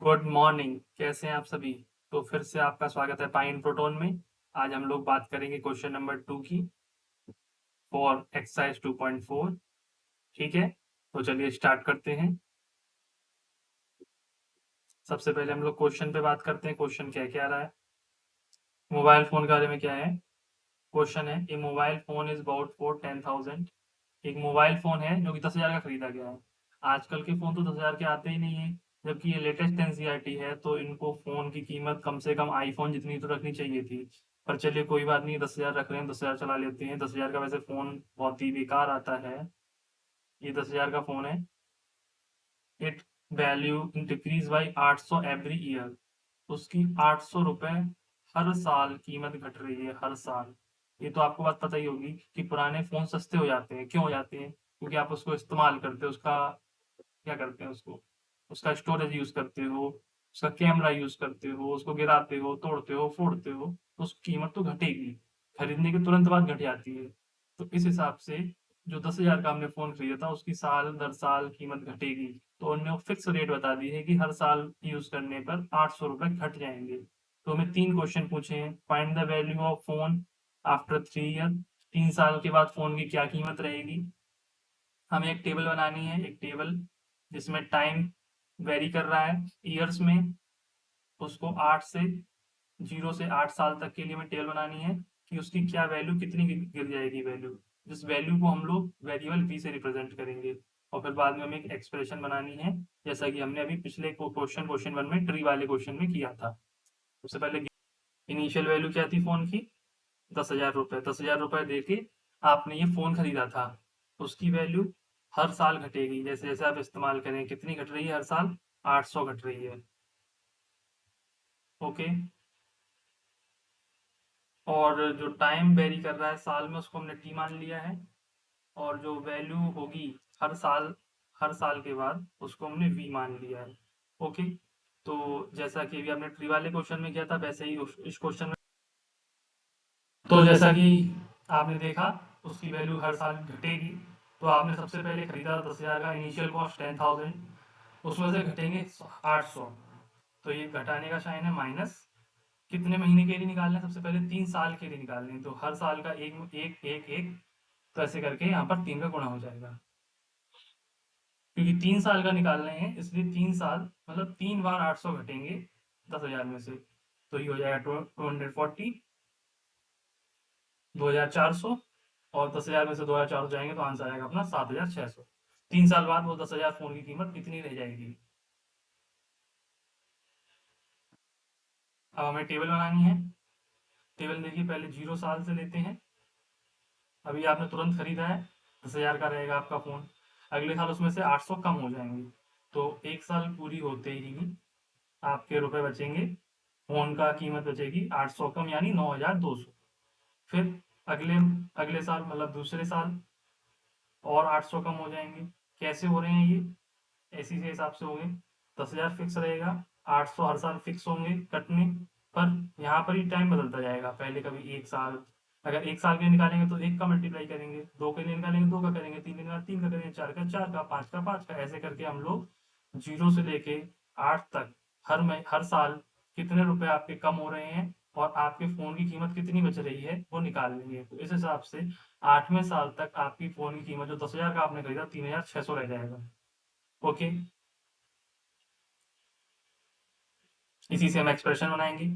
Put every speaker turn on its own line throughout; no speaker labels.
Good morning. कैसे हैं आप सभी? तो फिर से आपका स्वागत है पाइन प्रोटोन में। आज हम लोग बात करेंगे क्वेश्चन नंबर 2 की फॉर एक्सरसाइज 2.4। ठीक है, तो चलिए स्टार्ट करते हैं। सबसे पहले हम लोग क्वेश्चन पे बात करते हैं। क्वेश्चन क्या क्या रहा है? मोबाइल फोन के बारे में क्या है? क्वेश्चन है a mobile phone is about for 10,000। एक मोबाइल फोन है जो कि 10,000 का खरीदा गया है। आजकल के फोन तो 10,000 के आते ही नहीं है, जबकि ये लेटेस्ट एनसीईआरटी है, तो इनको फोन की कीमत कम से कम आईफोन जितनी तो रखनी चाहिए थी। पर चलिए कोई बात नहीं, 10,000 रख रहे हैं, 10,000 चला लेते हैं। 10,000 का वैसे फोन बहुत ही बेकार आता है। ये 10,000 का फोन है। It value increase by 800 every year. उसकी 800 रुपए हर साल कीमत घट रही है, हर साल। ये तो आपको बात पता ही होगी कि पुराने फोन सस्ते हो जाते हैं। क्यों हो जाते हैं? क्योंकि आप उसको इस्तेमाल करते हो, उसका क्या करते हैं, उसको उसका स्टोरेज यूज करते हो, उसका कैमरा यूज करते हो, उसको गिराते हो, तोड़ते हो, फोड़ते हो, तो उसकी कीमत तो घटेगी। खरीदने के तुरंत बाद घट जाती है। तो इस हिसाब से जो 10,000 का हमने फोन खरीदा था, उसकी साल दर साल कीमत घटेगी। तो उन्होंने फिक्स रेट बता दी है कि हर साल यूज करने पर 800 रुपए घट जाएंगे। तो हमें 3 क्वेश्चन पूछे हैं। Find the value of phone after 3 year. 3 साल के बाद फोन की क्या कीमत रहेगी? हमें एक टेबल बनानी है, एक टेबल जिसमें टाइम वेरी कर रहा है ईयर्स में। उसको 0 से 8 साल तक के लिए हमें टेबल बनानी है कि उसकी क्या वैल्यू, कितनी गिर जाएगी वैल्यू। जिस वैल्यू को हम लोग वेरिएबल वी से रिप्रेजेंट करेंगे। और फिर बाद में हमें एक एक्सप्रेशन बनानी है, जैसा कि हमने अभी पिछले क्वेश्चन 1 में ट्री वाले क्वेश्चन में किया था। सबसे पहले इनिशियल वैल्यू क्या थी फोन की? 10,000 रुपये। 10,000 रुपये दे के आपने ये फ़ोन खरीदा था। उसकी वैल्यू हर साल घटेगी, जैसे जैसे आप इस्तेमाल करें। कितनी घट रही है हर साल? 800 घट रही है। ओके। और जो टाइम वेरी कर रहा है साल में, उसको हमने टी मान लिया है। और जो वैल्यू होगी हर साल, हर साल के बाद, उसको हमने वी मान लिया है। ओके। तो जैसा कि अभी आपने ट्री वाले क्वेश्चन में किया था, वैसे ही इस क्वेश्चन में। तो जैसा कि आपने देखा, उसकी वैल्यू हर साल घटेगी। तो आपने सबसे पहले खरीदा 10,000 का, इनिशियल कॉस्ट 10,000, उसमें से घटेंगे 800। तो ये घटाने का साइन है माइनस। कितने महीने के लिए निकालना है? सबसे पहले 3 साल के लिए निकालने हैं। तो हर साल का एक एक एक एक, तो ऐसे करके यहाँ पर 3 का गुणा हो जाएगा। क्योंकि 3 साल का निकालने हैं, इसलिए 3 साल मतलब 3 बार 800 घटेंगे 10,000 में से। तो ये हो जाएगा 240, 2,400। और 10,000 में से 2,400 जाएंगे तो आंसर आएगा अपना 7,600। 3 साल बाद वो 10,000 फोन की कीमत कितनी रह जाएगी? अब हमें टेबल बनानी है। टेबल देखिए, पहले 0 साल से लेते हैं। अभी आपने तुरंत खरीदा है, 10,000 का रहेगा आपका फोन। अगले साल उसमें से 800 कम हो जाएंगे। तो 1 साल पूरी होते ही आपके रुपए बचेंगे, फोन का कीमत बचेगी 800 कम, यानी 9,200। फिर अगले अगले साल मतलब दूसरे साल और 800 कम हो जाएंगे। कैसे हो रहे हैं ये? इसी के हिसाब से होंगे। 10,000 फिक्स रहेगा, 800 हर साल फिक्स होंगे कटने। पर यहाँ पर ही टाइम बदलता जाएगा। पहले कभी 1 साल, अगर 1 साल के लिए निकालेंगे तो 1 का मल्टीप्लाई करेंगे, 2 के लिए निकालेंगे 2 का करेंगे, 3 के लिए 3 का करेंगे, 4 का 4 का, 5 का 5 का, ऐसे करके हम लोग 0 से लेके 8 तक हर साल कितने रुपए आपके कम हो रहे हैं और आपके फोन की कीमत कितनी बच रही है वो निकाल लेंगे। तो इस हिसाब से 8वें साल तक आपकी फोन की कीमत, जो 10,000 का आपने खरीदा, 3,600 रह जाएगा। ओके। इसी से हम एक्सप्रेशन बनाएंगे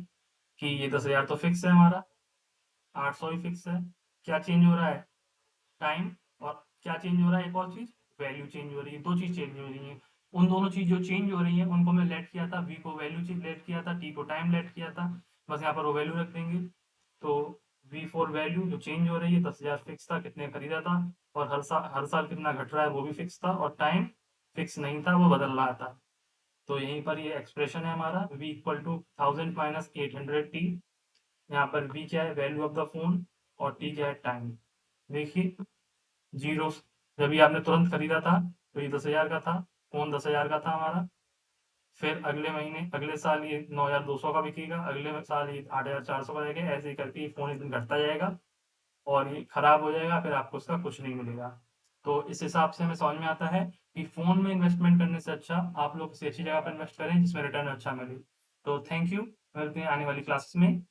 कि ये 10,000 तो फिक्स है हमारा, 800 भी फिक्स है। क्या चेंज हो रहा है? टाइम। और क्या चेंज हो रहा है? एक और चीज, वैल्यू चेंज हो रही है। दो चीज चेंज हो रही है। उन दोनों चीज जो चेंज हो रही है उनको मैं लेट किया था, वी को वैल्यू चेंज लेट किया था, टी को टाइम लेट किया था। बस यहाँ पर वो वैल्यू रख देंगे। तो वी फॉर वैल्यू जो चेंज हो रही है, 10,000 फिक्स था, कितने खरीदा था, और हर साल कितना घट रहा है वो भी फिक्स था, और टाइम फिक्स नहीं था, वो बदल रहा था। तो यहीं पर ये एक्सप्रेशन है हमारा, v इक्वल टू 1,000 - 800 टी। यहाँ पर v क्या है? Value of the phone. और t क्या है? टाइम। देखिए, जीरो, जब ये आपने तुरंत खरीदा था तो ये 10,000 का था, फोन 10,000 का था हमारा। फिर अगले महीने, अगले साल ये 9,200 का बिकेगा, अगले साल ये 8,400 का रहेगा। ऐसे ही करके ये फोन एक दिन घटता जाएगा और ये खराब हो जाएगा, फिर आपको उसका कुछ नहीं मिलेगा। तो इस हिसाब से हमें समझ में आता है कि फ़ोन में इन्वेस्टमेंट करने से अच्छा आप लोग किसी अच्छी जगह पर इन्वेस्ट करें जिसमें रिटर्न अच्छा मिले। तो थैंक यू, मिलते हैं आने वाली क्लासेस में।